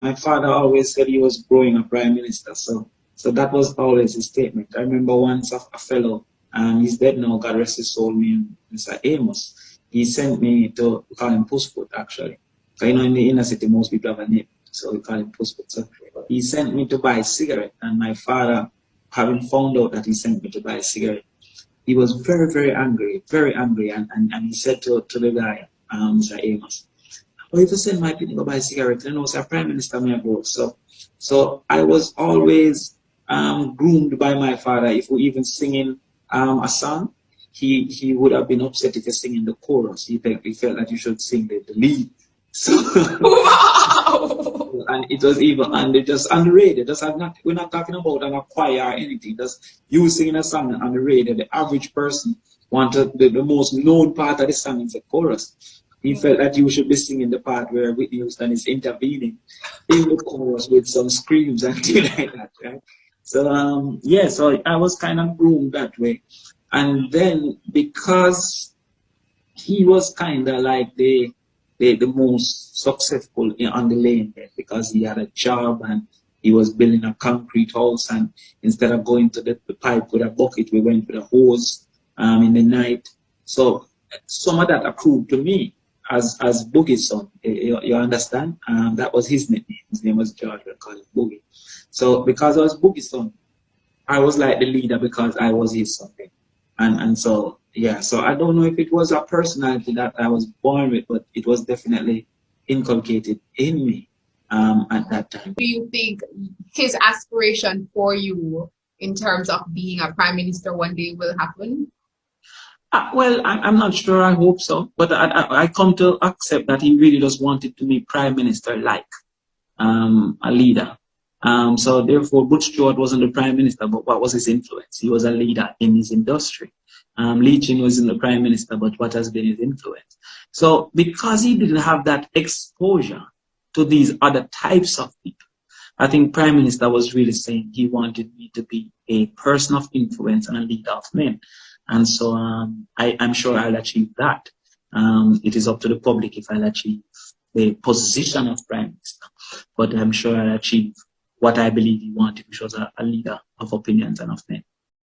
My father always said he was growing a prime minister, so that was always his statement. I remember once a fellow, he's dead now, God rest his soul, me, Mr. Amos. He sent me to, we call him Pusput actually. So, you know, in the inner city, most people have a name, so we call him Pusput. So he sent me to buy a cigarette, and my father, having found out that he sent me to buy a cigarette, he was very, very angry, and he said to the guy, Mr. Amos, "Oh, if you send my people to buy a cigarette, you know, it's a prime minister may go." So I was always groomed by my father. If we even singing a song, he would have been upset if you're singing the chorus. He felt that you should sing the lead. So Wow. and it was even and it just on the radio. Just we're not talking about an choir or anything. Just you singing a song on the radio. The average person wanted the most known part of the song is the chorus. He felt that you should be singing the part where Whitney Houston is intervening in the chorus with some screams and things like that, right? So yeah, so I was kind of groomed that way. And then because he was kind of like the most successful on the lane there, because he had a job and he was building a concrete house, and instead of going to the pipe with a bucket, we went with a hose in the night. So some of that accrued to me as Boogie's son. You understand? That was his nickname. His name was George. We call him Boogie. So because I was Boogie's son, I was like the leader because I was his son. And so yeah, so I don't know if it was a personality that I was born with, but it was definitely inculcated in me at that time. Do you think his aspiration for you in terms of being a prime minister one day will happen? Well, I'm not sure. I hope so. But I come to accept that he really just wanted to be prime minister like a leader. So therefore, Butch Stewart wasn't the prime minister, but what was his influence? He was a leader in his industry. Leaching wasn't the prime minister, but what has been his influence? So because he didn't have that exposure to these other types of people, I think prime minister was really saying he wanted me to be a person of influence and a leader of men. And so I'm sure I'll achieve that. It is up to the public if I'll achieve the position of prime minister. But I'm sure I'll achieve what I believe he wanted, which was a leader of opinions and of men.